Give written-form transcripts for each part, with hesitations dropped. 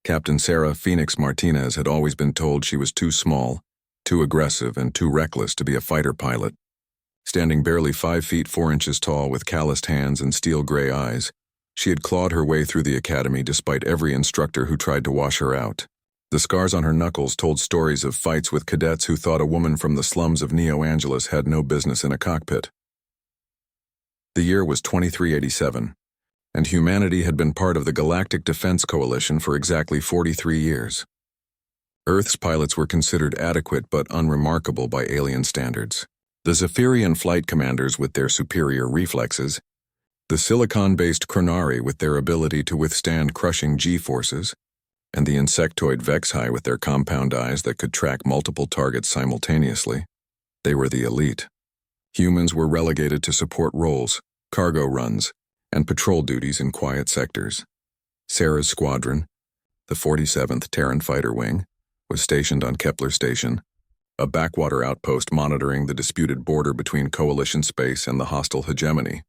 Captain Sarah Phoenix Martinez had always been told she was too small, too aggressive, and too reckless to be a fighter pilot. Standing barely 5 feet 4 inches tall with calloused hands and steel gray eyes, she had clawed her way through the academy despite every instructor who tried to wash her out. The scars on her knuckles told stories of fights with cadets who thought a woman from the slums of Neo Angeles had no business in a cockpit. The year was 2387, and humanity had been part of the Galactic Defense Coalition for exactly 43 years. Earth's pilots were considered adequate but unremarkable by alien standards. The Zephyrian flight commanders with their superior reflexes, the silicon-based Chronari with their ability to withstand crushing G-forces, and the insectoid Vexhi with their compound eyes that could track multiple targets simultaneously. They were the elite. Humans were relegated to support roles, cargo runs, and patrol duties in quiet sectors. Sarah's squadron, the 47th Terran Fighter Wing, was stationed on Kepler Station, a backwater outpost monitoring the disputed border between Coalition space and the hostile hegemony.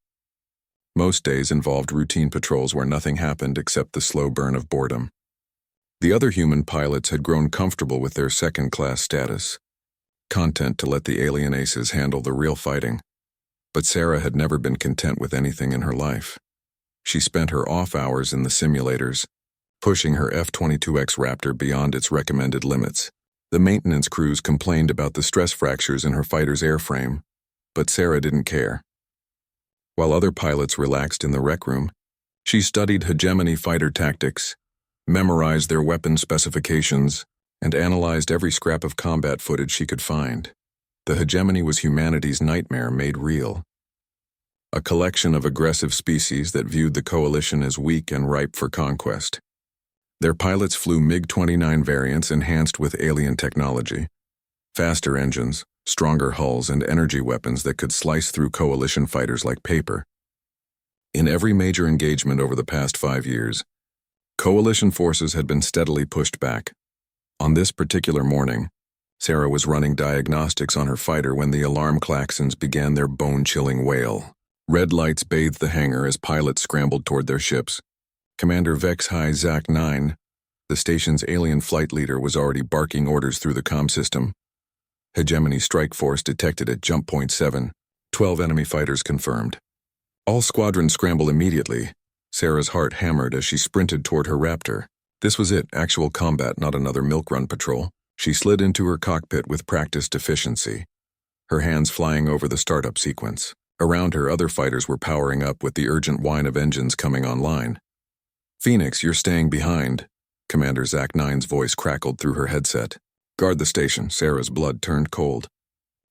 Most days involved routine patrols where nothing happened except the slow burn of boredom. The other human pilots had grown comfortable with their second-class status, content to let the alien aces handle the real fighting. But Sarah had never been content with anything in her life. She spent her off hours in the simulators, pushing her F-22X Raptor beyond its recommended limits. The maintenance crews complained about the stress fractures in her fighter's airframe, but Sarah didn't care. While other pilots relaxed in the rec room, she studied hegemony fighter tactics, memorized their weapon specifications, and analyzed every scrap of combat footage she could find. The hegemony was humanity's nightmare made real. A collection of aggressive species that viewed the coalition as weak and ripe for conquest. Their pilots flew MiG-29 variants enhanced with alien technology, faster engines, stronger hulls, and energy weapons that could slice through coalition fighters like paper. In every major engagement over the past 5 years, coalition forces had been steadily pushed back. On this particular morning, Sarah was running diagnostics on her fighter when the alarm klaxons began their bone-chilling wail. Red lights bathed the hangar as pilots scrambled toward their ships. Commander Vexhi Zach 9, the station's alien flight leader, was already barking orders through the comm system. Hegemony strike force detected at jump point 7, 12 enemy fighters confirmed. All squadrons scramble immediately. Sarah's heart hammered as she sprinted toward her Raptor. This was it, actual combat, not another milk run patrol. She slid into her cockpit with practiced efficiency, her hands flying over the startup sequence. Around her, other fighters were powering up with the urgent whine of engines coming online. "Phoenix, you're staying behind," Commander Zach 9's voice crackled through her headset. "Guard the station." Sarah's blood turned cold.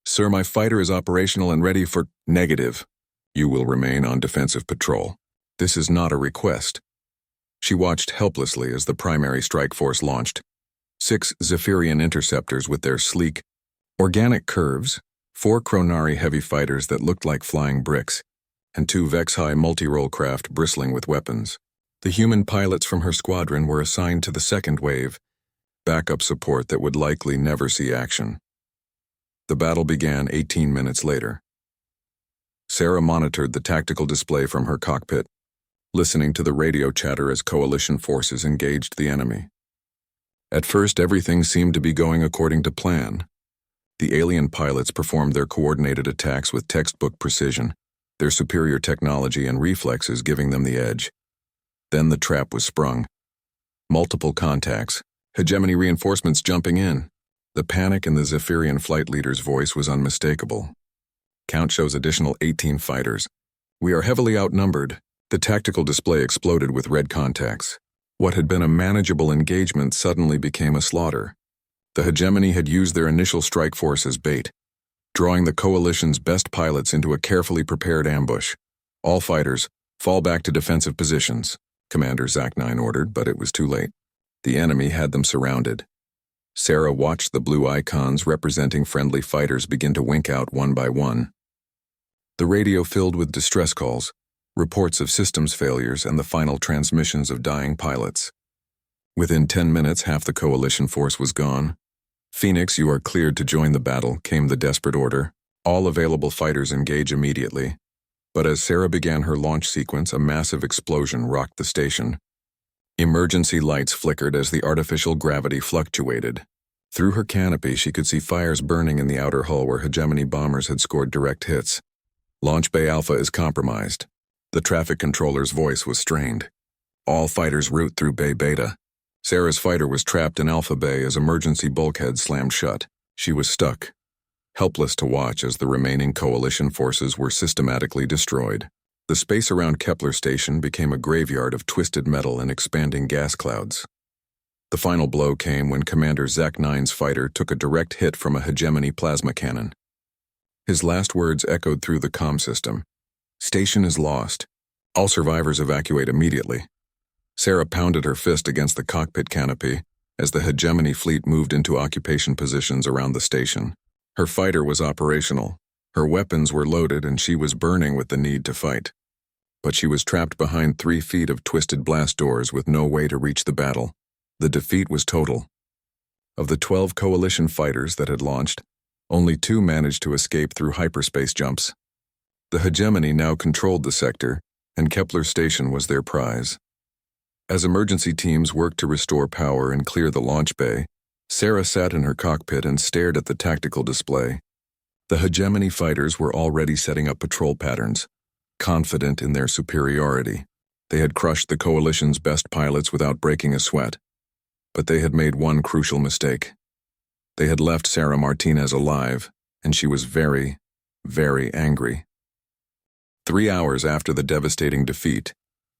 "Sir, my fighter is operational and ready for—" "Negative. You will remain on defensive patrol. This is not a request." She watched helplessly as the primary strike force launched. 6 Zephyrian interceptors with their sleek, organic curves, 4 Chronari heavy fighters that looked like flying bricks, and 2 Vexhi multi-role craft bristling with weapons. The human pilots from her squadron were assigned to the second wave, backup support that would likely never see action. The battle began 18 minutes later. Sarah monitored the tactical display from her cockpit, listening to the radio chatter as coalition forces engaged the enemy. At first, everything seemed to be going according to plan. The alien pilots performed their coordinated attacks with textbook precision, their superior technology and reflexes giving them the edge. Then the trap was sprung. Multiple contacts, hegemony reinforcements jumping in. The panic in the Zephyrian flight leader's voice was unmistakable. "Count shows additional 18 fighters. We are heavily outnumbered." The tactical display exploded with red contacts. What had been a manageable engagement suddenly became a slaughter. The hegemony had used their initial strike force as bait, drawing the coalition's best pilots into a carefully prepared ambush. "All fighters, fall back to defensive positions," Commander Zach 9 ordered, but it was too late. The enemy had them surrounded. Sarah watched the blue icons representing friendly fighters begin to wink out one by one. The radio filled with distress calls, reports of systems failures, and the final transmissions of dying pilots. Within 10 minutes, half the coalition force was gone. "Phoenix, you are cleared to join the battle," came the desperate order. "All available fighters engage immediately." But as Sarah began her launch sequence, a massive explosion rocked the station. Emergency lights flickered as the artificial gravity fluctuated. Through her canopy, she could see fires burning in the outer hull where hegemony bombers had scored direct hits. Launch Bay Alpha is compromised. The traffic controller's voice was strained. All fighters route through Bay Beta. Sarah's fighter was trapped in Alpha Bay as emergency bulkheads slammed shut. She was stuck, helpless to watch as the remaining coalition forces were systematically destroyed. The space around Kepler Station became a graveyard of twisted metal and expanding gas clouds. The final blow came when Commander Zach 9's fighter took a direct hit from a hegemony plasma cannon. His last words echoed through the comm system. "Station is lost. All survivors evacuate immediately." Sarah pounded her fist against the cockpit canopy as the hegemony fleet moved into occupation positions around the station. Her fighter was operational. Her weapons were loaded and she was burning with the need to fight. But she was trapped behind 3 feet of twisted blast doors with no way to reach the battle. The defeat was total. Of the 12 coalition fighters that had launched, only 2 managed to escape through hyperspace jumps. The hegemony now controlled the sector, and Kepler Station was their prize. As emergency teams worked to restore power and clear the launch bay, Sarah sat in her cockpit and stared at the tactical display. The hegemony fighters were already setting up patrol patterns, confident in their superiority. They had crushed the coalition's best pilots without breaking a sweat. But they had made one crucial mistake. They had left Sarah Martinez alive, and she was very, very angry. 3 hours after the devastating defeat,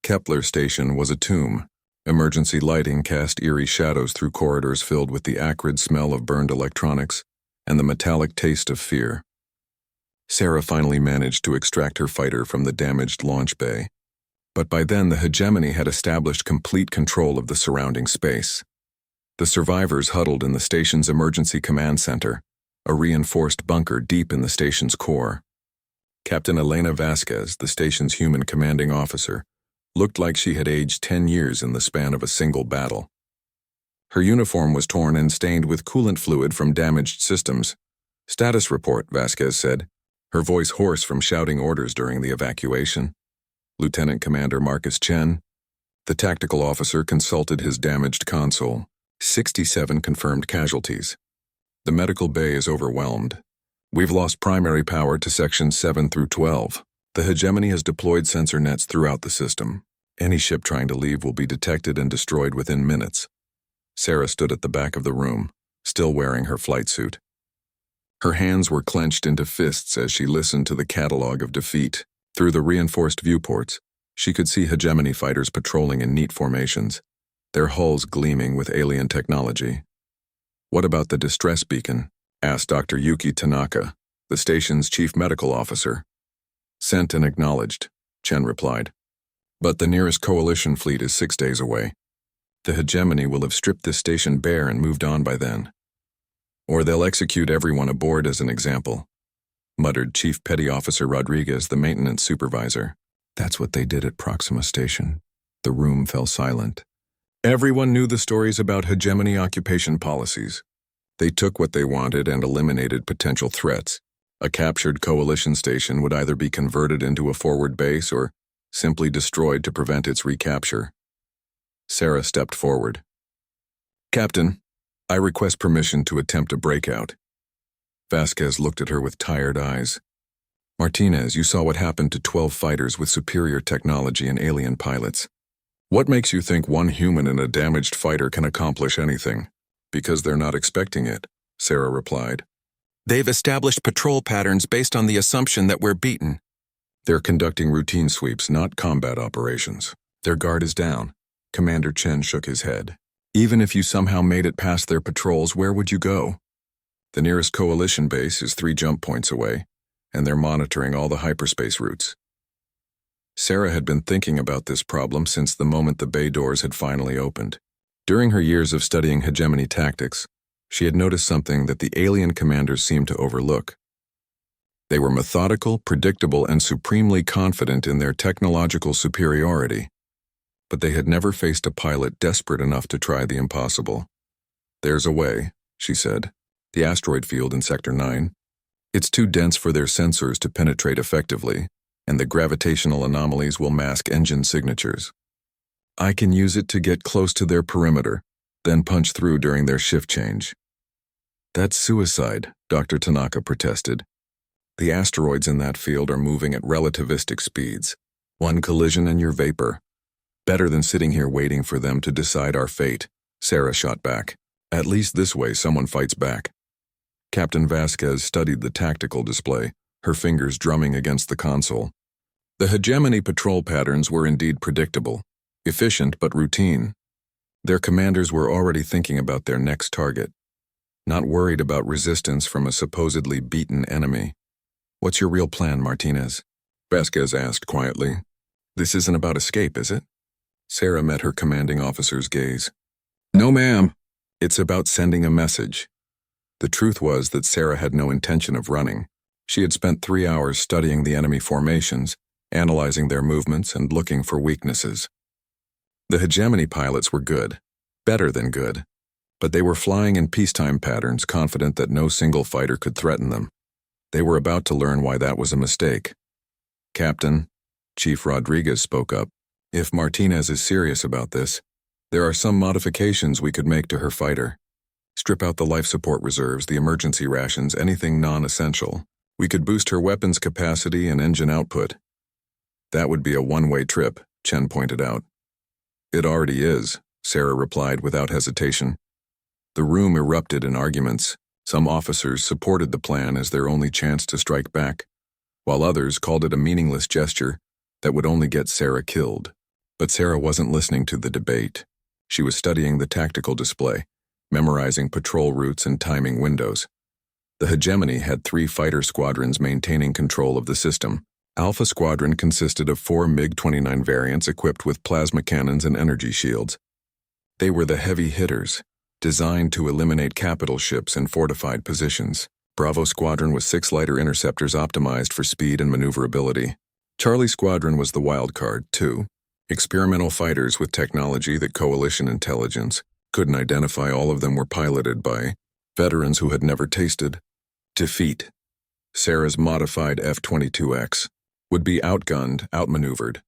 Kepler Station was a tomb. Emergency lighting cast eerie shadows through corridors filled with the acrid smell of burned electronics and the metallic taste of fear. Sarah finally managed to extract her fighter from the damaged launch bay. But by then the hegemony had established complete control of the surrounding space. The survivors huddled in the station's emergency command center, a reinforced bunker deep in the station's core. Captain Elena Vasquez, the station's human commanding officer, looked like she had aged 10 years in the span of a single battle. Her uniform was torn and stained with coolant fluid from damaged systems. "Status report," Vasquez said, her voice hoarse from shouting orders during the evacuation. Lieutenant Commander Marcus Chen, the tactical officer, consulted his damaged console. 67 confirmed casualties. The medical bay is overwhelmed. We've lost primary power to sections 7 through 12. The hegemony has deployed sensor nets throughout the system. Any ship trying to leave will be detected and destroyed within minutes. Sarah stood at the back of the room, still wearing her flight suit. Her hands were clenched into fists as she listened to the catalog of defeat. Through the reinforced viewports, she could see hegemony fighters patrolling in neat formations, their hulls gleaming with alien technology. "What about the distress beacon?" asked Dr. Yuki Tanaka, the station's chief medical officer. "Sent and acknowledged," Chen replied. "But the nearest coalition fleet is 6 days away. The hegemony will have stripped this station bare and moved on by then. Or they'll execute everyone aboard as an example," muttered Chief Petty Officer Rodriguez, the maintenance supervisor. "That's what they did at Proxima Station." The room fell silent. Everyone knew the stories about hegemony occupation policies. They took what they wanted and eliminated potential threats. A captured coalition station would either be converted into a forward base or simply destroyed to prevent its recapture. Sarah stepped forward. "Captain, I request permission to attempt a breakout." Vasquez looked at her with tired eyes. "Martinez, you saw what happened to 12 fighters with superior technology and alien pilots. What makes you think one human in a damaged fighter can accomplish anything?" "Because they're not expecting it," Sarah replied. "They've established patrol patterns based on the assumption that we're beaten. They're conducting routine sweeps, not combat operations. Their guard is down." Commander Chen shook his head. "Even if you somehow made it past their patrols, where would you go? The nearest coalition base is 3 jump points away, and they're monitoring all the hyperspace routes." Sarah had been thinking about this problem since the moment the bay doors had finally opened. During her years of studying hegemony tactics, she had noticed something that the alien commanders seemed to overlook. They were methodical, predictable, and supremely confident in their technological superiority. But they had never faced a pilot desperate enough to try the impossible. "There's a way," she said. "The asteroid field in Sector 9. It's too dense for their sensors to penetrate effectively, and the gravitational anomalies will mask engine signatures. I can use it to get close to their perimeter, then punch through during their shift change. That's suicide, Dr. Tanaka protested. The asteroids in that field are moving at relativistic speeds. One collision and you're vapor. Better than sitting here waiting for them to decide our fate, Sarah shot back. At least this way someone fights back. Captain Vasquez studied the tactical display, her fingers drumming against the console. The hegemony patrol patterns were indeed predictable, efficient but routine. Their commanders were already thinking about their next target, not worried about resistance from a supposedly beaten enemy. What's your real plan, Martinez? Vasquez asked quietly. This isn't about escape, is it? Sarah met her commanding officer's gaze. No, ma'am. It's about sending a message. The truth was that Sarah had no intention of running. She had spent 3 hours studying the enemy formations, analyzing their movements and looking for weaknesses. The hegemony pilots were good, better than good, but they were flying in peacetime patterns, confident that no single fighter could threaten them. They were about to learn why that was a mistake. Captain, Chief Rodriguez spoke up. If Martinez is serious about this, there are some modifications we could make to her fighter. Strip out the life support reserves, the emergency rations, anything non-essential. We could boost her weapons capacity and engine output. That would be a one-way trip, Chen pointed out. It already is, Sarah replied without hesitation. The room erupted in arguments. Some officers supported the plan as their only chance to strike back, while others called it a meaningless gesture that would only get Sarah killed. But Sarah wasn't listening to the debate. She was studying the tactical display, memorizing patrol routes and timing windows. The hegemony had 3 fighter squadrons maintaining control of the system. Alpha Squadron consisted of 4 MiG-29 variants equipped with plasma cannons and energy shields. They were the heavy hitters, designed to eliminate capital ships in fortified positions. Bravo Squadron was 6 lighter interceptors optimized for speed and maneuverability. Charlie Squadron was the wild card, too. Experimental fighters with technology that coalition intelligence couldn't identify. All of them were piloted by veterans who had never tasted defeat. Sarah's modified F-22X would be outgunned, outmaneuvered,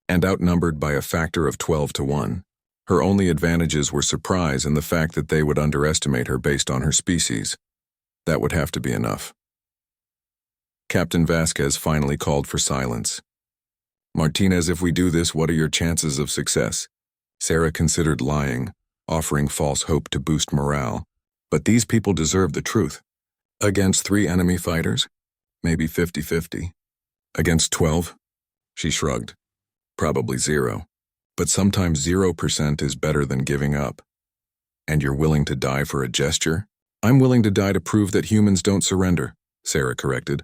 and outnumbered by a factor of 12 to 1. Her only advantages were surprise and the fact that they would underestimate her based on her species. That would have to be enough. Captain Vasquez finally called for silence. Martinez, if we do this, what are your chances of success? Sarah considered lying, offering false hope to boost morale. But these people deserve the truth. Against 3 enemy fighters? Maybe 50-50. Against 12? She shrugged. Probably 0. But sometimes 0% is better than giving up. And you're willing to die for a gesture? I'm willing to die to prove that humans don't surrender, Sarah corrected.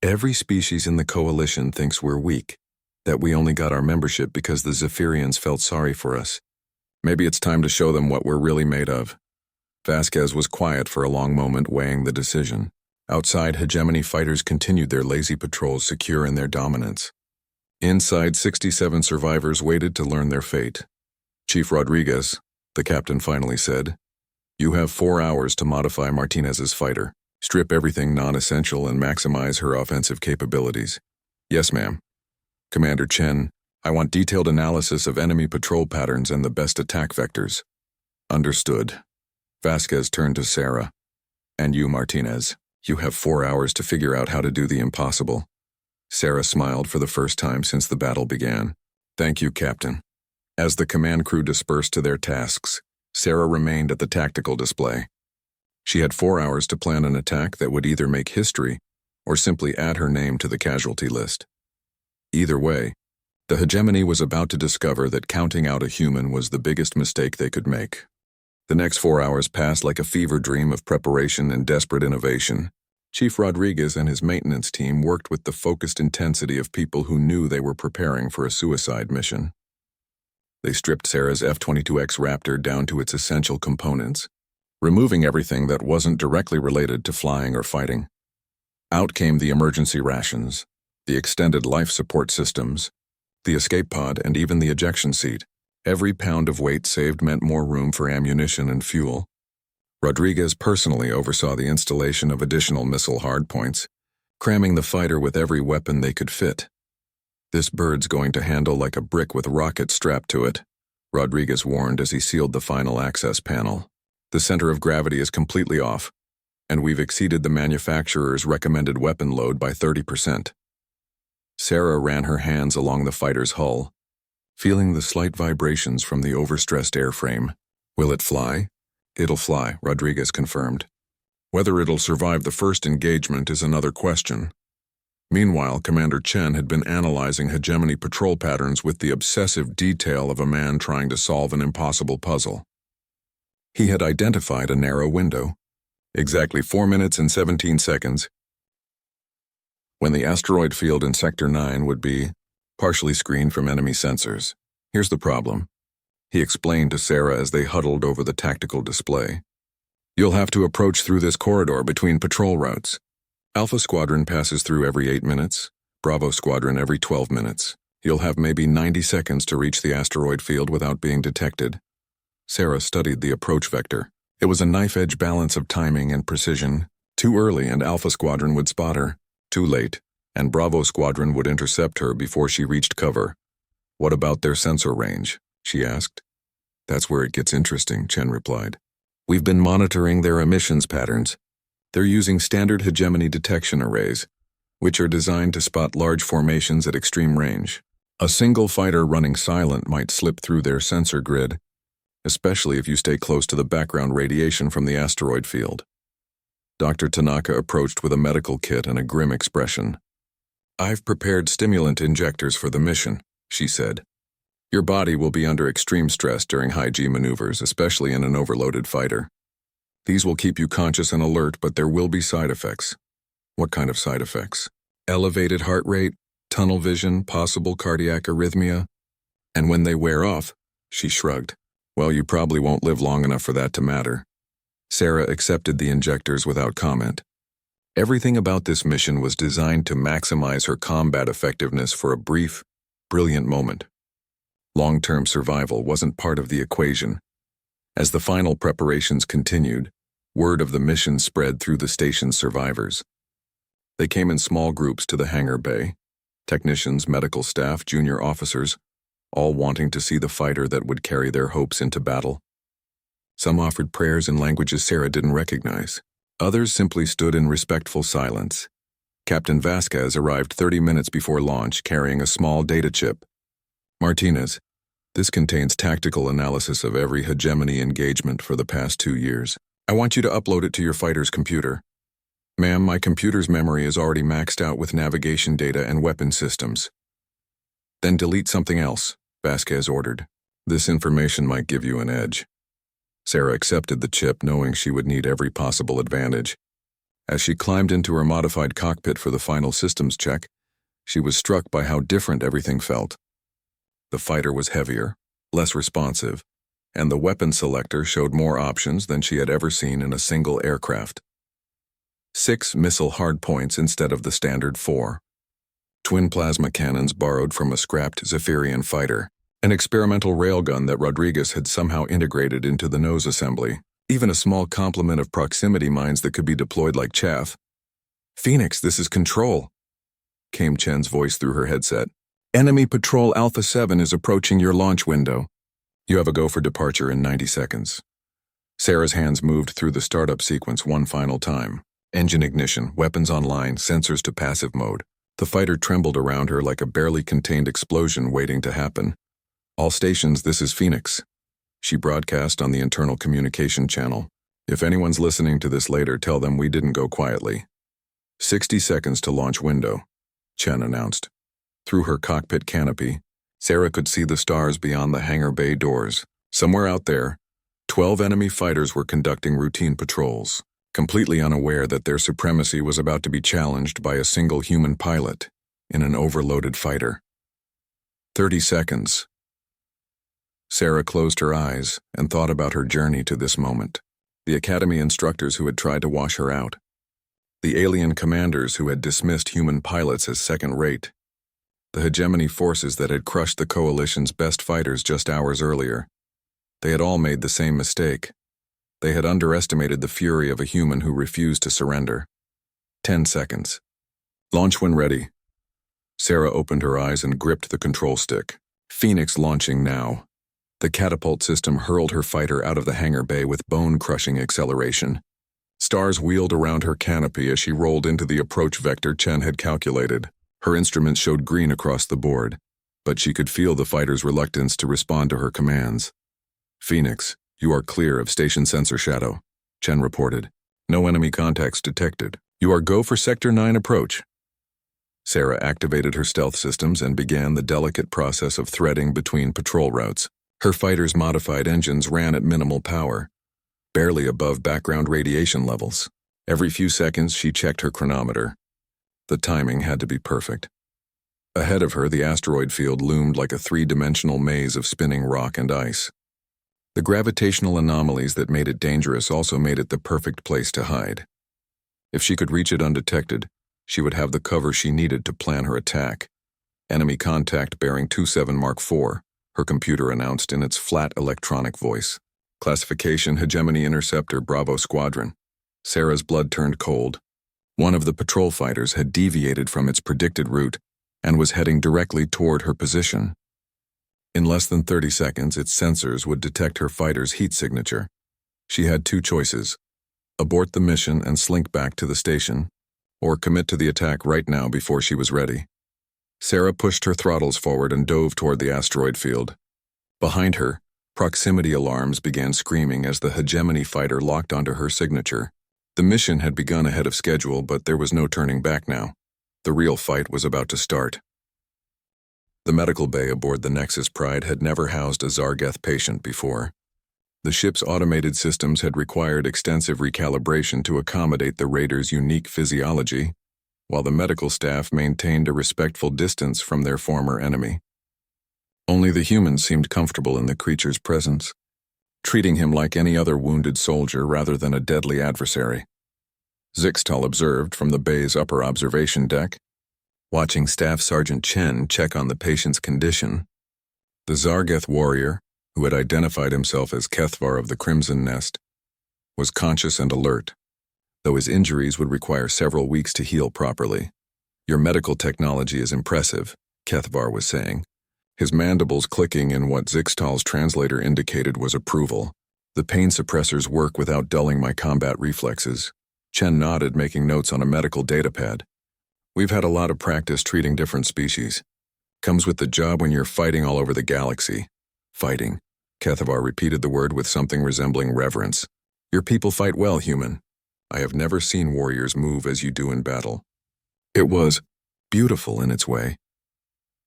Every species in the coalition thinks we're weak, that we only got our membership because the Zephyrians felt sorry for us. Maybe it's time to show them what we're really made of. Vasquez was quiet for a long moment, weighing the decision. Outside, hegemony fighters continued their lazy patrols, secure in their dominance. Inside, 67 survivors waited to learn their fate. Chief Rodriguez, the captain finally said, you have 4 hours to modify Martinez's fighter, strip everything non-essential and maximize her offensive capabilities. Yes, ma'am. Commander Chen, I want detailed analysis of enemy patrol patterns and the best attack vectors. Understood. Vasquez turned to Sarah. And you, Martinez, you have 4 hours to figure out how to do the impossible. Sarah smiled for the first time since the battle began. Thank you, Captain. As the command crew dispersed to their tasks, Sarah remained at the tactical display. She had 4 hours to plan an attack that would either make history or simply add her name to the casualty list. Either way, the hegemony was about to discover that counting out a human was the biggest mistake they could make. The next 4 hours passed like a fever dream of preparation and desperate innovation. Chief Rodriguez and his maintenance team worked with the focused intensity of people who knew they were preparing for a suicide mission. They stripped Sarah's F-22X Raptor down to its essential components, removing everything that wasn't directly related to flying or fighting. Out came the emergency rations, the extended life support systems, the escape pod, and even the ejection seat. Every pound of weight saved meant more room for ammunition and fuel. Rodriguez personally oversaw the installation of additional missile hardpoints, cramming the fighter with every weapon they could fit. This bird's going to handle like a brick with rockets strapped to it, Rodriguez warned as he sealed the final access panel. The center of gravity is completely off, and we've exceeded the manufacturer's recommended weapon load by 30%. Sarah ran her hands along the fighter's hull, feeling the slight vibrations from the overstressed airframe. Will it fly? It'll fly, Rodriguez confirmed. Whether it'll survive the first engagement is another question. Meanwhile, Commander Chen had been analyzing hegemony patrol patterns with the obsessive detail of a man trying to solve an impossible puzzle. He had identified a narrow window, exactly 4 minutes and 17 seconds, when the asteroid field in Sector 9 would be partially screened from enemy sensors. Here's the problem, he explained to Sarah as they huddled over the tactical display. You'll have to approach through this corridor between patrol routes. Alpha Squadron passes through every 8 minutes, Bravo Squadron every 12 minutes. You'll have maybe 90 seconds to reach the asteroid field without being detected. Sarah studied the approach vector. It was a knife-edge balance of timing and precision. Too early and Alpha Squadron would spot her. Too late, and Bravo Squadron would intercept her before she reached cover. What about their sensor range? She asked. That's where it gets interesting, Chen replied. We've been monitoring their emissions patterns. They're using standard hegemony detection arrays, which are designed to spot large formations at extreme range. A single fighter running silent might slip through their sensor grid, especially if you stay close to the background radiation from the asteroid field. Dr. Tanaka approached with a medical kit and a grim expression. I've prepared stimulant injectors for the mission, she said. Your body will be under extreme stress during high-G maneuvers, especially in an overloaded fighter. These will keep you conscious and alert, but there will be side effects. What kind of side effects? Elevated heart rate, tunnel vision, possible cardiac arrhythmia. And when they wear off, she shrugged. Well, you probably won't live long enough for that to matter. Sarah accepted the injectors without comment. Everything about this mission was designed to maximize her combat effectiveness for a brief, brilliant moment. Long-term survival wasn't part of the equation. As the final preparations continued, word of the mission spread through the station's survivors. They came in small groups to the hangar bay, technicians, medical staff, junior officers, all wanting to see the fighter that would carry their hopes into battle. Some offered prayers in languages Sarah didn't recognize. Others simply stood in respectful silence. Captain Vasquez arrived 30 minutes before launch carrying a small data chip. Martinez, this contains tactical analysis of every hegemony engagement for the past 2 years. I want you to upload it to your fighter's computer. Ma'am, my computer's memory is already maxed out with navigation data and weapon systems. Then delete something else, Vasquez ordered. This information might give you an edge. Sarah accepted the chip, knowing she would need every possible advantage. As she climbed into her modified cockpit for the final systems check, she was struck by how different everything felt. The fighter was heavier, less responsive, and the weapon selector showed more options than she had ever seen in a single aircraft. 6 missile hardpoints instead of the standard 4. Twin plasma cannons borrowed from a scrapped Zephyrian fighter. An experimental railgun that Rodriguez had somehow integrated into the nose assembly. Even a small complement of proximity mines that could be deployed like chaff. Phoenix, this is Control, came Chen's voice through her headset. Enemy Patrol Alpha 7 is approaching your launch window. You have a go for departure in 90 seconds. Sarah's hands moved through the startup sequence one final time. Engine ignition, weapons online, sensors to passive mode. The fighter trembled around her like a barely contained explosion waiting to happen. All stations, this is Phoenix. She broadcast on the internal communication channel. If anyone's listening to this later, tell them we didn't go quietly. 60 seconds to launch window, Chen announced. Through her cockpit canopy, Sarah could see the stars beyond the hangar bay doors. Somewhere out there, 12 enemy fighters were conducting routine patrols, completely unaware that their supremacy was about to be challenged by a single human pilot in an overloaded fighter. 30 seconds. Sarah closed her eyes and thought about her journey to this moment. The academy instructors who had tried to wash her out. The alien commanders who had dismissed human pilots as second-rate. The hegemony forces that had crushed the coalition's best fighters just hours earlier. They had all made the same mistake. They had underestimated the fury of a human who refused to surrender. 10 seconds. Launch when ready. Sarah opened her eyes and gripped the control stick. Phoenix launching now. The catapult system hurled her fighter out of the hangar bay with bone-crushing acceleration. Stars wheeled around her canopy as she rolled into the approach vector Chen had calculated. Her instruments showed green across the board, but she could feel the fighter's reluctance to respond to her commands. "Phoenix, you are clear of station sensor shadow," Chen reported. "No enemy contacts detected. You are go for Sector 9 approach." Sarah activated her stealth systems and began the delicate process of threading between patrol routes. Her fighter's modified engines ran at minimal power, barely above background radiation levels. Every few seconds she checked her chronometer. The timing had to be perfect. Ahead of her, the asteroid field loomed like a three-dimensional maze of spinning rock and ice. The gravitational anomalies that made it dangerous also made it the perfect place to hide. If she could reach it undetected, she would have the cover she needed to plan her attack. "Enemy contact bearing 27 Mark 4, her computer announced in its flat electronic voice. "Classification Hegemony Interceptor Bravo Squadron." Sarah's blood turned cold. One of the patrol fighters had deviated from its predicted route and was heading directly toward her position. In less than 30 seconds, its sensors would detect her fighter's heat signature. She had two choices: abort the mission and slink back to the station, or commit to the attack right now before she was ready. Sarah pushed her throttles forward and dove toward the asteroid field. Behind her, proximity alarms began screaming as the Hegemony fighter locked onto her signature. The mission had begun ahead of schedule, but there was no turning back now. The real fight was about to start. The medical bay aboard the Nexus Pride had never housed a Zargeth patient before. The ship's automated systems had required extensive recalibration to accommodate the raiders' unique physiology, while the medical staff maintained a respectful distance from their former enemy. Only the humans seemed comfortable in the creature's presence, treating him like any other wounded soldier rather than a deadly adversary. Zixtal observed from the bay's upper observation deck, watching Staff Sergeant Chen check on the patient's condition. The Zargeth warrior, who had identified himself as Kethvar of the Crimson Nest, was conscious and alert, though his injuries would require several weeks to heal properly. "Your medical technology is impressive," Kethvar was saying, his mandibles clicking in what Zixtal's translator indicated was approval. "The pain suppressors work without dulling my combat reflexes." Chen nodded, making notes on a medical datapad. "We've had a lot of practice treating different species. Comes with the job when you're fighting all over the galaxy." "Fighting." Kethvar repeated the word with something resembling reverence. "Your people fight well, human. I have never seen warriors move as you do in battle." It was beautiful in its way.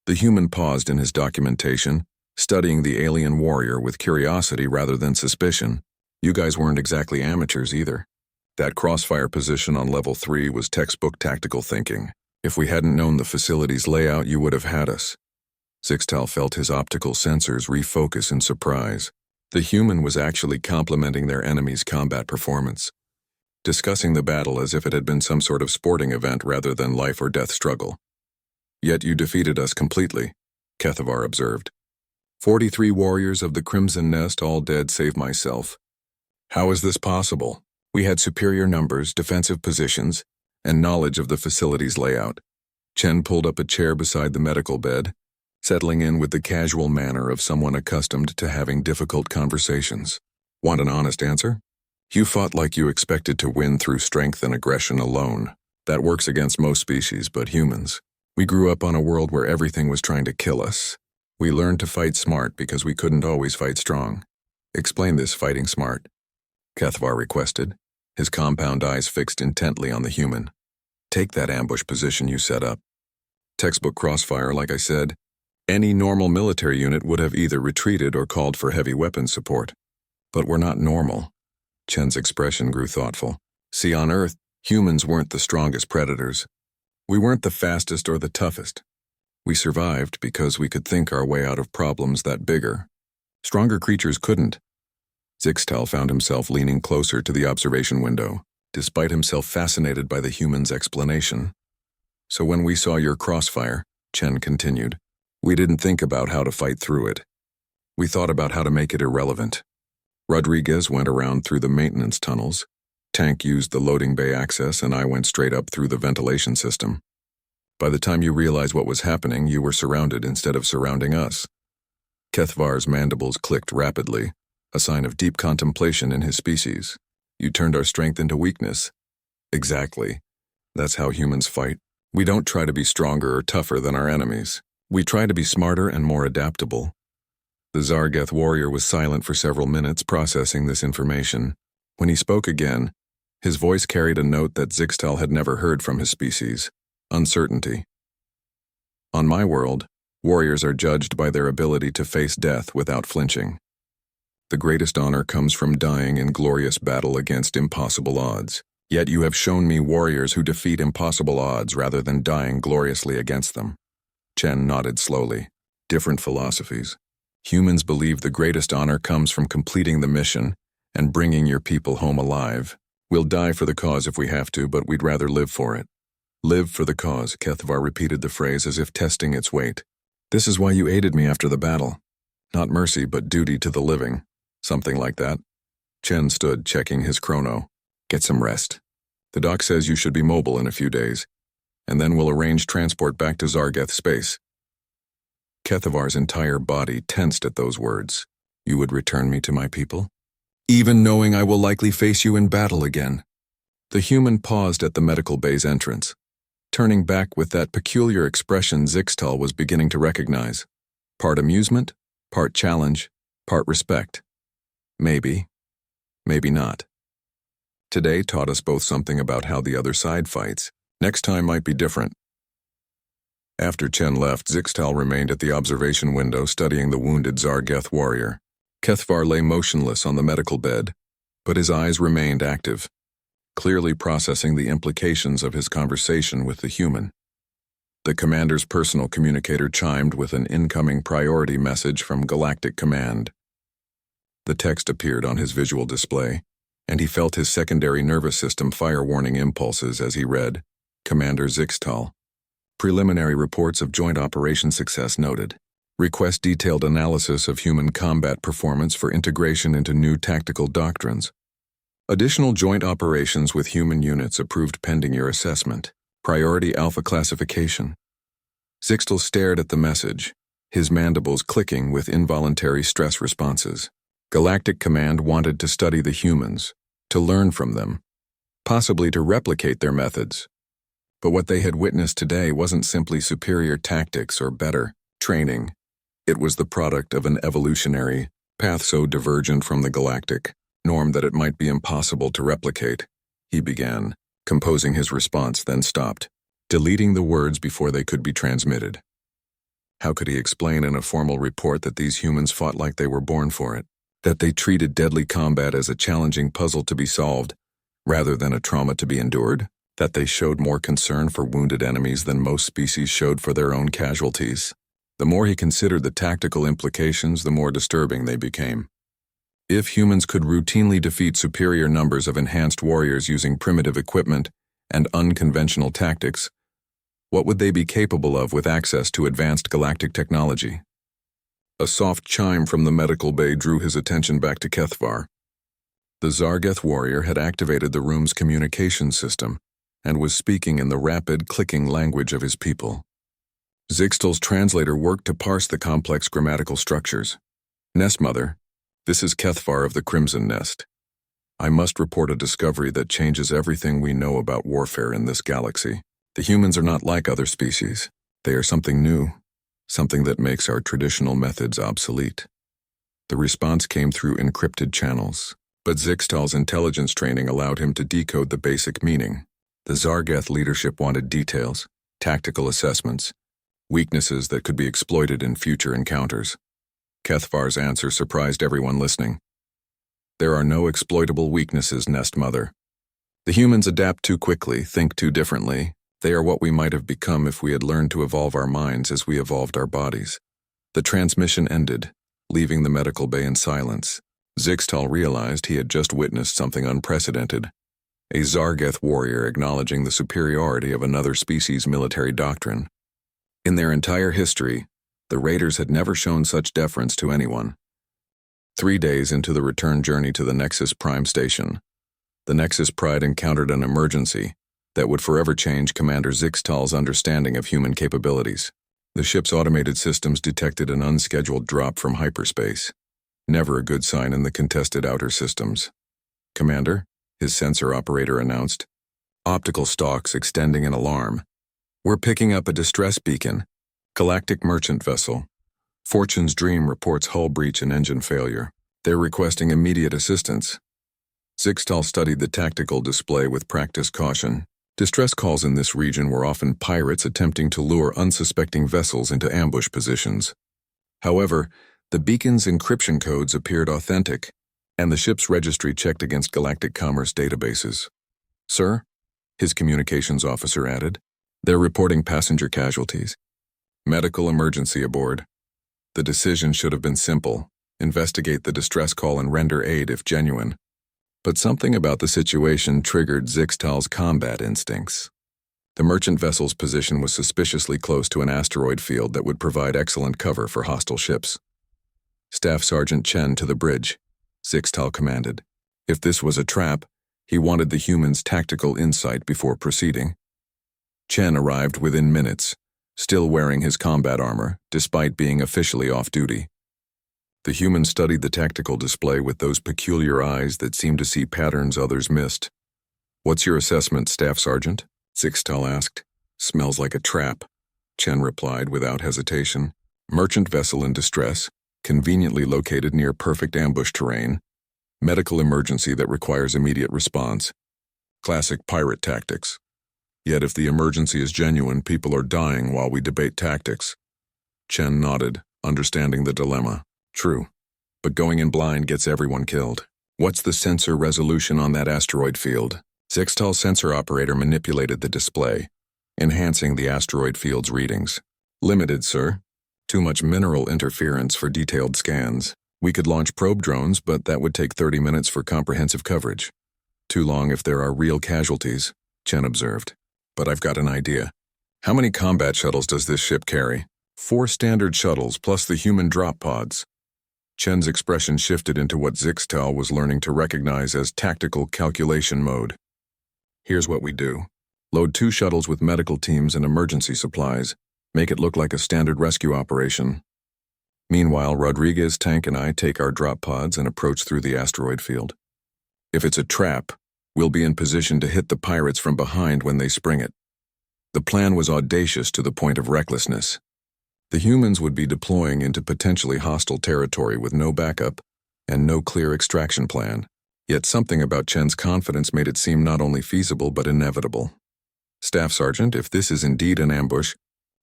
The human paused in his documentation, studying the alien warrior with curiosity rather than suspicion. "You guys weren't exactly amateurs either. That crossfire position on level 3 was textbook tactical thinking. If we hadn't known the facility's layout, you would have had us." Zixtal felt his optical sensors refocus in surprise. The human was actually complimenting their enemy's combat performance, discussing the battle as if it had been some sort of sporting event rather than life or death struggle. "Yet you defeated us completely," Kethvar observed. 43 warriors of the Crimson Nest, all dead save myself. How is this possible? We had superior numbers, defensive positions, and knowledge of the facility's layout. Chen pulled up a chair beside the medical bed, settling in with the casual manner of someone accustomed to having difficult conversations. "Want an honest answer? You fought like you expected to win through strength and aggression alone. That works against most species, but humans. We grew up on a world where everything was trying to kill us. We learned to fight smart because we couldn't always fight strong." "Explain this fighting smart," Kethvar requested, his compound eyes fixed intently on the human. "Take that ambush position you set up. Textbook crossfire, like I said. Any normal military unit would have either retreated or called for heavy weapons support. But we're not normal." Chen's expression grew thoughtful. "See, on Earth, humans weren't the strongest predators. We weren't the fastest or the toughest. We survived because we could think our way out of problems that bigger. Stronger creatures couldn't." Zixtal found himself leaning closer to the observation window, despite himself fascinated by the human's explanation. "So when we saw your crossfire," Chen continued, "we didn't think about how to fight through it. We thought about how to make it irrelevant. Rodriguez went around through the maintenance tunnels, Tank used the loading bay access, and I went straight up through the ventilation system. By the time you realized what was happening, you were surrounded instead of surrounding us." Kethvar's mandibles clicked rapidly, a sign of deep contemplation in his species. You turned our strength into weakness. Exactly. That's how humans fight. We don't try to be stronger or tougher than our enemies. We try to be smarter and more adaptable. The Zargeth warrior was silent for several minutes, processing this information. When he spoke again, his voice carried a note that Zixtal had never heard from his species: uncertainty. On my world, warriors are judged by their ability to face death without flinching. The greatest honor comes from dying in glorious battle against impossible odds. Yet you have shown me warriors who defeat impossible odds rather than dying gloriously against them. Chen nodded slowly. Different philosophies. Humans believe the greatest honor comes from completing the mission and bringing your people home alive. We'll die for the cause if we have to, but we'd rather live for it. Live for the cause, Kethvar repeated the phrase as if testing its weight. This is why you aided me after the battle. Not mercy, but duty to the living. Something like that. Chen stood, checking his chrono. Get some rest. The doc says you should be mobile in a few days, and then we'll arrange transport back to Zargeth space. Kethavar's entire body tensed at those words. You would return me to my people? Even knowing I will likely face you in battle again. The human paused at the medical bay's entrance, turning back with that peculiar expression Zixtal was beginning to recognize. Part amusement, part challenge, part respect. Maybe, maybe not. Today taught us both something about how the other side fights. Next time might be different. After Chen left, Zixtal remained at the observation window studying the wounded Zargeth warrior. Kethvar lay motionless on the medical bed, but his eyes remained active, clearly processing the implications of his conversation with the human. The commander's personal communicator chimed with an incoming priority message from Galactic Command. The text appeared on his visual display, and he felt his secondary nervous system fire warning impulses as he read, Commander Zixtal. Preliminary reports of joint operation success noted. Request detailed analysis of human combat performance for integration into new tactical doctrines. Additional joint operations with human units approved pending your assessment. Priority Alpha classification. Zixtal stared at the message, his mandibles clicking with involuntary stress responses. Galactic Command wanted to study the humans, to learn from them, possibly to replicate their methods. But what they had witnessed today wasn't simply superior tactics or better training. It was the product of an evolutionary path so divergent from the galactic norm that it might be impossible to replicate. He began, composing his response, then stopped, deleting the words before they could be transmitted. How could he explain in a formal report that these humans fought like they were born for it? That they treated deadly combat as a challenging puzzle to be solved, rather than a trauma to be endured? That they showed more concern for wounded enemies than most species showed for their own casualties? The more he considered the tactical implications, the more disturbing they became. If humans could routinely defeat superior numbers of enhanced warriors using primitive equipment and unconventional tactics, what would they be capable of with access to advanced galactic technology? A soft chime from the medical bay drew his attention back to Kethvar. The Zargeth warrior had activated the room's communication system and was speaking in the rapid, clicking language of his people. Zixtal's translator worked to parse the complex grammatical structures. Nest Mother, this is Kethvar of the Crimson Nest. I must report a discovery that changes everything we know about warfare in this galaxy. The humans are not like other species. They are something new, something that makes our traditional methods obsolete. The response came through encrypted channels, but Zixtal's intelligence training allowed him to decode the basic meaning. The Zargeth leadership wanted details, tactical assessments, weaknesses that could be exploited in future encounters. Kethvar's answer surprised everyone listening. There are no exploitable weaknesses, Nest Mother. The humans adapt too quickly, think too differently. They are what we might have become if we had learned to evolve our minds as we evolved our bodies. The transmission ended, leaving the medical bay in silence. Zixtal realized he had just witnessed something unprecedented. A Zargeth warrior acknowledging the superiority of another species' military doctrine. In their entire history, the Raiders had never shown such deference to anyone. 3 days into the return journey to the Nexus Prime Station, the Nexus Pride encountered an emergency that would forever change Commander Zixtal's understanding of human capabilities. The ship's automated systems detected an unscheduled drop from hyperspace. Never a good sign in the contested outer systems. "Commander," his sensor operator announced. Optical stalks extending an alarm. "We're picking up a distress beacon. Galactic merchant vessel. Fortune's Dream reports hull breach and engine failure. They're requesting immediate assistance." Zixtal studied the tactical display with practiced caution. Distress calls in this region were often pirates attempting to lure unsuspecting vessels into ambush positions. However, the beacon's encryption codes appeared authentic, and the ship's registry checked against galactic commerce databases. "Sir," his communications officer added, "they're reporting passenger casualties. Medical emergency aboard." The decision should have been simple: investigate the distress call and render aid if genuine. But something about the situation triggered Zixtal's combat instincts. The merchant vessel's position was suspiciously close to an asteroid field that would provide excellent cover for hostile ships. "Staff Sergeant Chen to the bridge," Zixtal commanded. If this was a trap, he wanted the human's tactical insight before proceeding. Chen arrived within minutes, still wearing his combat armor, despite being officially off duty. The human studied the tactical display with those peculiar eyes that seemed to see patterns others missed. "What's your assessment, Staff Sergeant?" Zixtal asked. "Smells like a trap," Chen replied without hesitation. "Merchant vessel in distress, conveniently located near perfect ambush terrain. Medical emergency that requires immediate response. Classic pirate tactics. Yet if the emergency is genuine, people are dying while we debate tactics." Chen nodded, understanding the dilemma. "True, but going in blind gets everyone killed. What's the sensor resolution on that asteroid field?" Zixtal's sensor operator manipulated the display, enhancing the asteroid field's readings. "Limited, sir. Too much mineral interference for detailed scans. We could launch probe drones, but that would take 30 minutes for comprehensive coverage. Too long if there are real casualties," Chen observed. "But I've got an idea. How many combat shuttles does this ship carry?" 4 standard shuttles plus the human drop pods." Chen's expression shifted into what Zixtal was learning to recognize as tactical calculation mode. "Here's what we do. Load 2 shuttles with medical teams and emergency supplies. Make it look like a standard rescue operation. Meanwhile, Rodriguez, Tank, and I take our drop pods and approach through the asteroid field. If it's a trap, we'll be in position to hit the pirates from behind when they spring it." The plan was audacious to the point of recklessness. The humans would be deploying into potentially hostile territory with no backup and no clear extraction plan. Yet something about Chen's confidence made it seem not only feasible but inevitable. "Staff Sergeant, if this is indeed an ambush,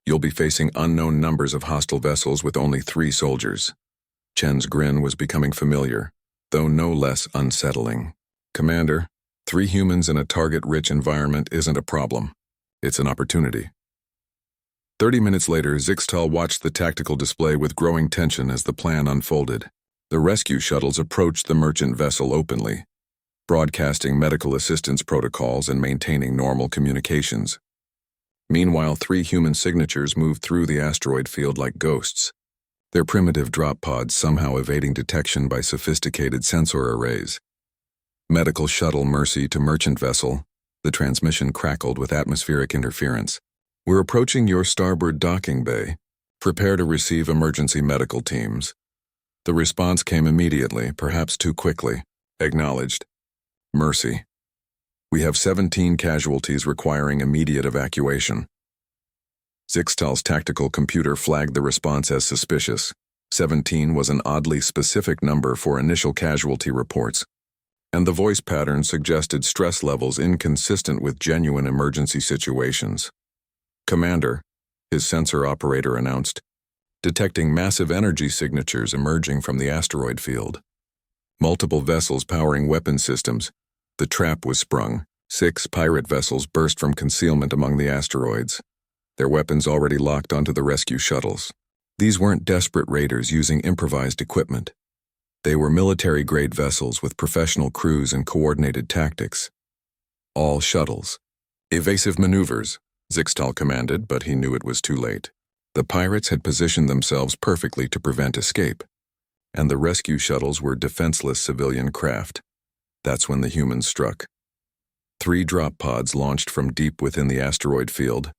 you'll be facing unknown numbers of hostile vessels with only 3 soldiers." Chen's grin was becoming familiar, though no less unsettling. "Commander, 3 humans in a target-rich environment isn't a problem. It's an opportunity." 30 minutes later, Zixtal watched the tactical display with growing tension as the plan unfolded. The rescue shuttles approached the merchant vessel openly, broadcasting medical assistance protocols and maintaining normal communications. Meanwhile, 3 human signatures moved through the asteroid field like ghosts, their primitive drop pods somehow evading detection by sophisticated sensor arrays. "Medical shuttle Mercy to merchant vessel," the transmission crackled with atmospheric interference. "We're approaching your starboard docking bay. Prepare to receive emergency medical teams." The response came immediately, perhaps too quickly. Acknowledged. "Mercy. We have 17 casualties requiring immediate evacuation." Zixtal's tactical computer flagged the response as suspicious. 17 was an oddly specific number for initial casualty reports, and the voice pattern suggested stress levels inconsistent with genuine emergency situations. "Commander," his sensor operator announced, detecting massive energy signatures emerging from the asteroid field. Multiple vessels powering weapon systems. The trap was sprung. 6 pirate vessels burst from concealment among the asteroids, their weapons already locked onto the rescue shuttles. These weren't desperate raiders using improvised equipment. They were military-grade vessels with professional crews and coordinated tactics. All shuttles. "Evasive maneuvers," Zixtal commanded, but he knew it was too late. The pirates had positioned themselves perfectly to prevent escape, and the rescue shuttles were defenseless civilian craft. That's when the humans struck. 3 drop pods launched from deep within the asteroid field,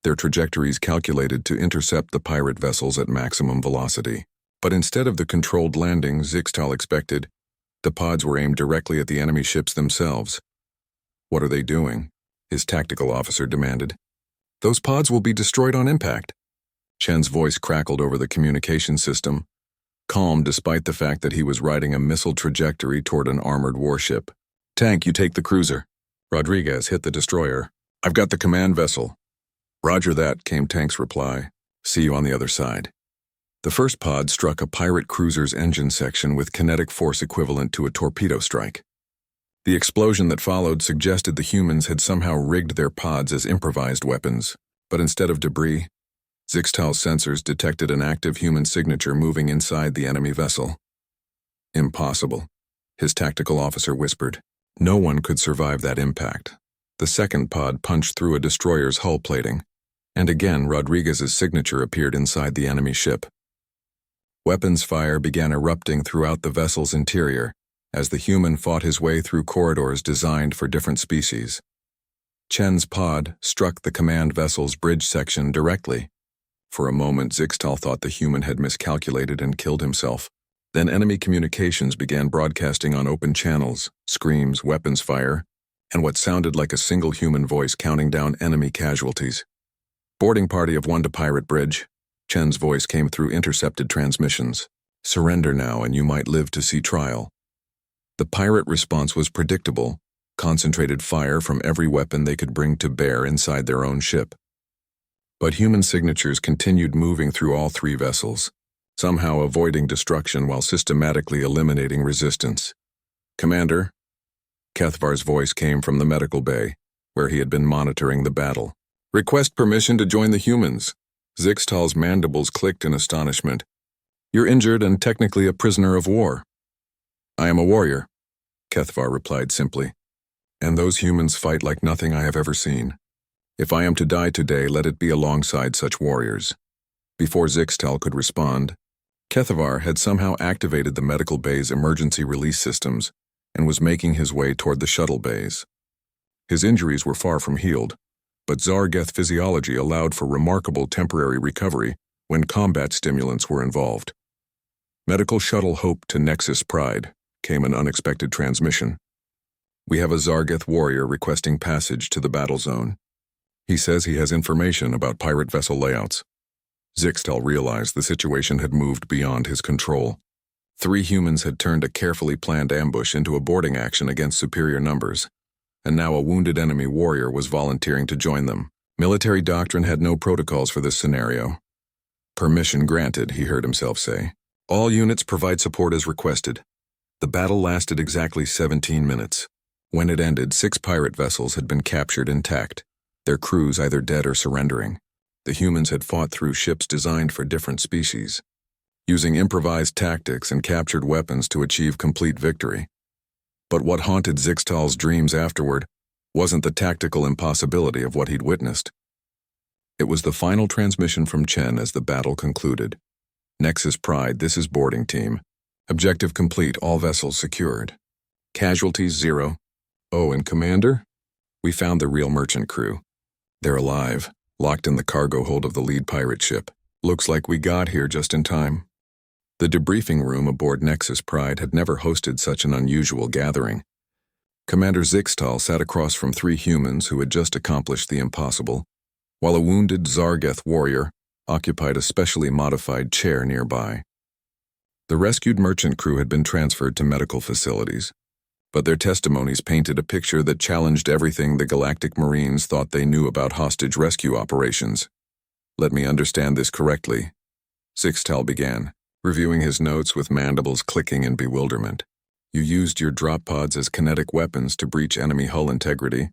their trajectories calculated to intercept the pirate vessels at maximum velocity. But instead of the controlled landing Zixtal expected, the pods were aimed directly at the enemy ships themselves. "What are they doing?" his tactical officer demanded. "Those pods will be destroyed on impact." Chen's voice crackled over the communication system, calm despite the fact that he was riding a missile trajectory toward an armored warship. "Tank, you take the cruiser." Rodriguez hit the destroyer. "I've got the command vessel." "Roger that," came Tank's reply. "See you on the other side." The first pod struck a pirate cruiser's engine section with kinetic force equivalent to a torpedo strike. The explosion that followed suggested the humans had somehow rigged their pods as improvised weapons, but instead of debris, Zixtal's sensors detected an active human signature moving inside the enemy vessel. "Impossible," his tactical officer whispered. "No one could survive that impact." The second pod punched through a destroyer's hull plating, and again Rodriguez's signature appeared inside the enemy ship. Weapons fire began erupting throughout the vessel's interior as the human fought his way through corridors designed for different species. Chen's pod struck the command vessel's bridge section directly. For a moment, Zixtal thought the human had miscalculated and killed himself. Then enemy communications began broadcasting on open channels, screams, weapons fire, and what sounded like a single human voice counting down enemy casualties. "Boarding party of 1 to Pirate Bridge." Chen's voice came through intercepted transmissions. "Surrender now and you might live to see trial." The pirate response was predictable, concentrated fire from every weapon they could bring to bear inside their own ship. But human signatures continued moving through all 3 vessels, somehow avoiding destruction while systematically eliminating resistance. "Commander?" Kethvar's voice came from the medical bay, where he had been monitoring the battle. "Request permission to join the humans." Zixtal's mandibles clicked in astonishment. "You're injured and technically a prisoner of war." "I am a warrior," Kethvar replied simply. "And those humans fight like nothing I have ever seen. If I am to die today, let it be alongside such warriors." Before Zixtal could respond, Kethvar had somehow activated the medical bay's emergency release systems and was making his way toward the shuttle bays. His injuries were far from healed, but Zargeth physiology allowed for remarkable temporary recovery when combat stimulants were involved. "Medical shuttle Hope to Nexus Pride," came an unexpected transmission. "We have a Zargeth warrior requesting passage to the battle zone. He says he has information about pirate vessel layouts." Zixtal realized the situation had moved beyond his control. 3 humans had turned a carefully planned ambush into a boarding action against superior numbers, and now a wounded enemy warrior was volunteering to join them. Military doctrine had no protocols for this scenario. "Permission granted," he heard himself say. "All units provide support as requested." The battle lasted exactly 17 minutes. When it ended, 6 pirate vessels had been captured intact, their crews either dead or surrendering. The humans had fought through ships designed for different species, using improvised tactics and captured weapons to achieve complete victory. But what haunted Zixtal's dreams afterward wasn't the tactical impossibility of what he'd witnessed. It was the final transmission from Chen as the battle concluded. "Nexus Pride, this is boarding team. Objective complete, all vessels secured. Casualties 0. Oh, and Commander? We found the real merchant crew. They're alive, locked in the cargo hold of the lead pirate ship. Looks like we got here just in time." The debriefing room aboard Nexus Pride had never hosted such an unusual gathering. Commander Zixtal sat across from 3 humans who had just accomplished the impossible, while a wounded Zargeth warrior occupied a specially modified chair nearby. The rescued merchant crew had been transferred to medical facilities, but their testimonies painted a picture that challenged everything the Galactic Marines thought they knew about hostage rescue operations. "Let me understand this correctly," Zixtal began, reviewing his notes with mandibles clicking in bewilderment. "You used your drop pods as kinetic weapons to breach enemy hull integrity,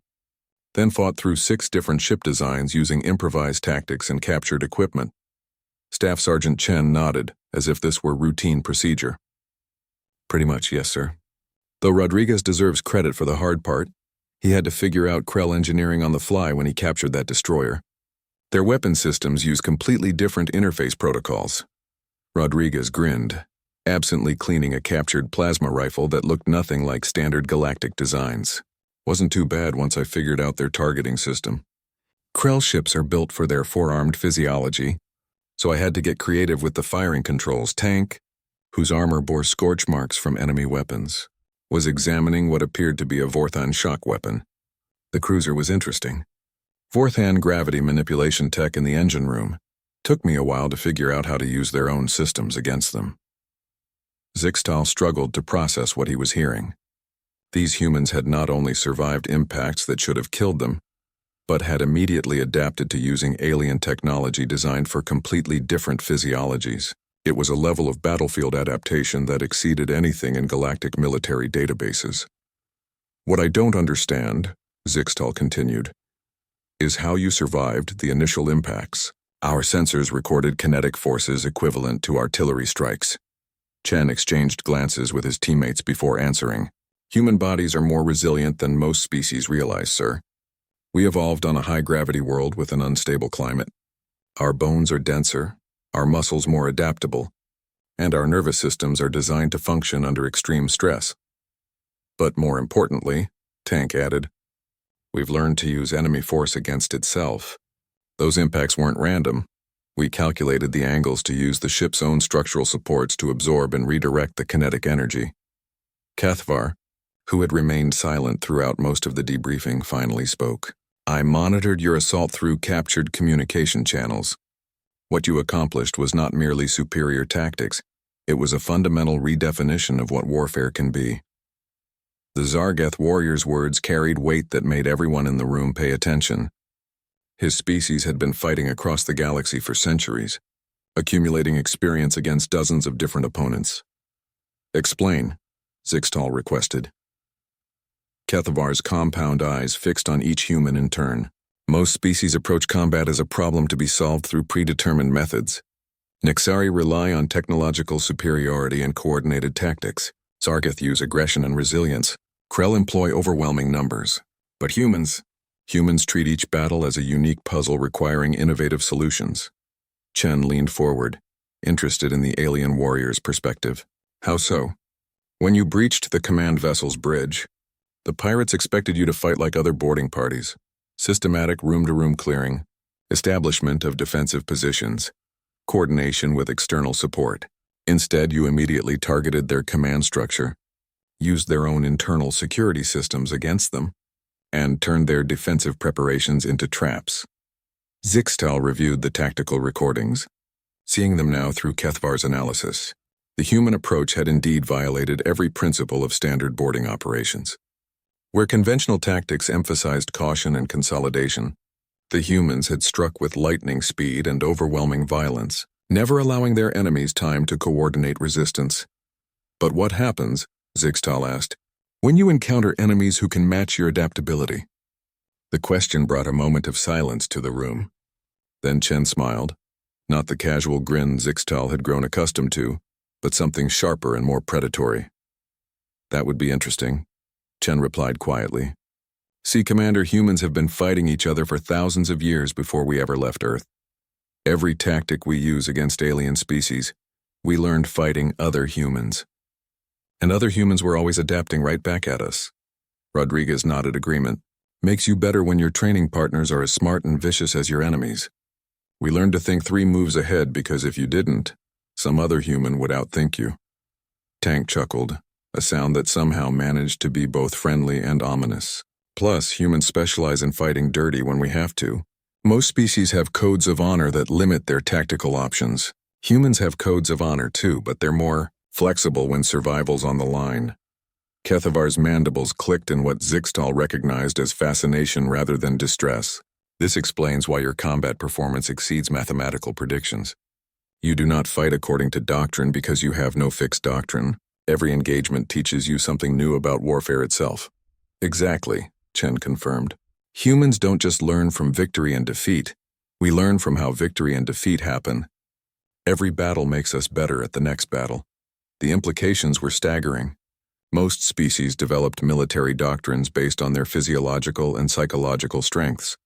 then fought through 6 different ship designs using improvised tactics and captured equipment." Staff Sergeant Chen nodded, as if this were routine procedure. "Pretty much, yes, sir. Though Rodriguez deserves credit for the hard part, he had to figure out Krell engineering on the fly when he captured that destroyer. Their weapon systems use completely different interface protocols." Rodriguez grinned, absently cleaning a captured plasma rifle that looked nothing like standard galactic designs. "Wasn't too bad once I figured out their targeting system." Krell ships are built for their four-armed physiology, so I had to get creative with the firing controls. Tank, whose armor bore scorch marks from enemy weapons, was examining what appeared to be a Vorthan shock weapon. The cruiser was interesting. Vorthan gravity manipulation tech in the engine room. Took me a while to figure out how to use their own systems against them. Zixtal struggled to process what he was hearing. These humans had not only survived impacts that should have killed them, but had immediately adapted to using alien technology designed for completely different physiologies. It was a level of battlefield adaptation that exceeded anything in galactic military databases. What I don't understand, Zixtal continued, is how you survived the initial impacts. Our sensors recorded kinetic forces equivalent to artillery strikes. Chen exchanged glances with his teammates before answering. Human bodies are more resilient than most species realize, sir. We evolved on a high-gravity world with an unstable climate. Our bones are denser, our muscles more adaptable, and our nervous systems are designed to function under extreme stress. But more importantly, Tank added, we've learned to use enemy force against itself. Those impacts weren't random. We calculated the angles to use the ship's own structural supports to absorb and redirect the kinetic energy. Cathvar, who had remained silent throughout most of the debriefing, finally spoke. I monitored your assault through captured communication channels. What you accomplished was not merely superior tactics, it was a fundamental redefinition of what warfare can be. The Zargeth warrior's words carried weight that made everyone in the room pay attention. His species had been fighting across the galaxy for centuries, accumulating experience against dozens of different opponents. Explain, Zixtal requested. Kethavar's compound eyes fixed on each human in turn. Most species approach combat as a problem to be solved through predetermined methods. Nixari rely on technological superiority and coordinated tactics. Zargeth use aggression and resilience. Krell employ overwhelming numbers. But humans treat each battle as a unique puzzle requiring innovative solutions. Chen leaned forward, interested in the alien warrior's perspective. How so? When you breached the command vessel's bridge, the pirates expected you to fight like other boarding parties. Systematic room-to-room clearing, establishment of defensive positions, coordination with external support. Instead, you immediately targeted their command structure, used their own internal security systems against them, and turned their defensive preparations into traps. Zixtal reviewed the tactical recordings, seeing them now through Kethvar's analysis. The human approach had indeed violated every principle of standard boarding operations. Where conventional tactics emphasized caution and consolidation, the humans had struck with lightning speed and overwhelming violence, never allowing their enemies time to coordinate resistance. But what happens, Zixtal asked, when you encounter enemies who can match your adaptability? The question brought a moment of silence to the room. Then Chen smiled, not the casual grin Zixtal had grown accustomed to, but something sharper and more predatory. That would be interesting, Chen replied quietly. See, Commander, humans have been fighting each other for thousands of years before we ever left Earth. Every tactic we use against alien species, we learned fighting other humans. And other humans were always adapting right back at us. Rodriguez nodded agreement. Makes you better when your training partners are as smart and vicious as your enemies. We learned to think 3 moves ahead because if you didn't, some other human would outthink you. Tank chuckled, a sound that somehow managed to be both friendly and ominous. Plus, humans specialize in fighting dirty when we have to. Most species have codes of honor that limit their tactical options. Humans have codes of honor too, but they're more flexible when survival's on the line. Kethavar's mandibles clicked in what Zixtal recognized as fascination rather than distress. This explains why your combat performance exceeds mathematical predictions. You do not fight according to doctrine because you have no fixed doctrine. Every engagement teaches you something new about warfare itself. Exactly, Chen confirmed. Humans don't just learn from victory and defeat. We learn from how victory and defeat happen. Every battle makes us better at the next battle. The implications were staggering. Most species developed military doctrines based on their physiological and psychological strengths,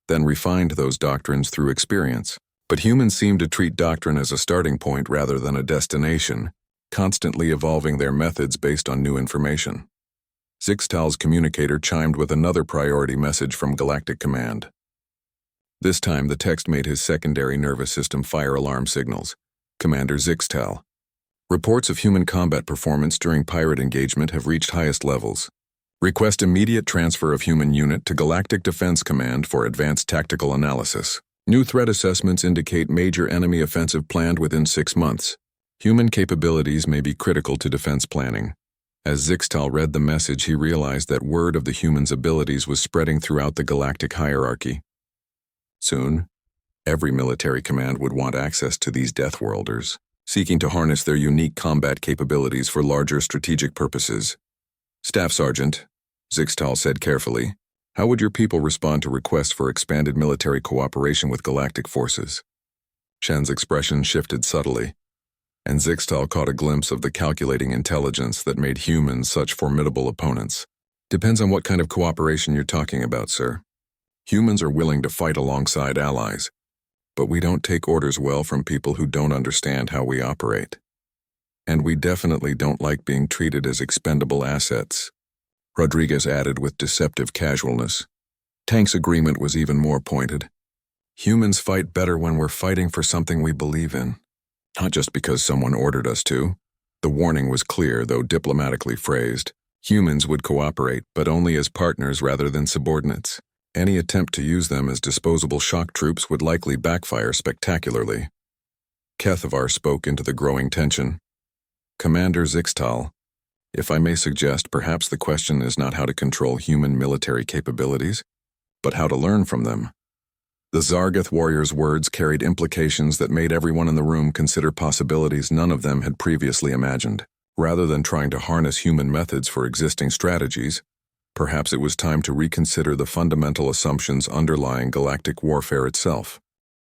then refined those doctrines through experience. But humans seem to treat doctrine as a starting point rather than a destination, constantly evolving their methods based on new information. Zixtal's communicator chimed with another priority message from Galactic Command. This time, the text made his secondary nervous system fire alarm signals. Commander Zixtal. Reports of human combat performance during pirate engagement have reached highest levels. Request immediate transfer of human unit to Galactic Defense Command for advanced tactical analysis. New threat assessments indicate major enemy offensive planned within 6 months. Human capabilities may be critical to defense planning. As Zixtal read the message, he realized that word of the humans' abilities was spreading throughout the galactic hierarchy. Soon, every military command would want access to these Deathworlders, seeking to harness their unique combat capabilities for larger strategic purposes. Staff Sergeant, Zixtal said carefully, how would your people respond to requests for expanded military cooperation with galactic forces? Shen's expression shifted subtly, and Zixtal caught a glimpse of the calculating intelligence that made humans such formidable opponents. Depends on what kind of cooperation you're talking about, sir. Humans are willing to fight alongside allies, but we don't take orders well from people who don't understand how we operate. And we definitely don't like being treated as expendable assets, Rodriguez added with deceptive casualness. Tank's agreement was even more pointed. Humans fight better when we're fighting for something we believe in, not just because someone ordered us to. The warning was clear, though diplomatically phrased. Humans would cooperate, but only as partners rather than subordinates. Any attempt to use them as disposable shock troops would likely backfire spectacularly. Kethavar spoke into the growing tension. Commander Zixtal, if I may suggest, perhaps the question is not how to control human military capabilities, but how to learn from them. The Zargath warrior's words carried implications that made everyone in the room consider possibilities none of them had previously imagined. Rather than trying to harness human methods for existing strategies, perhaps it was time to reconsider the fundamental assumptions underlying galactic warfare itself.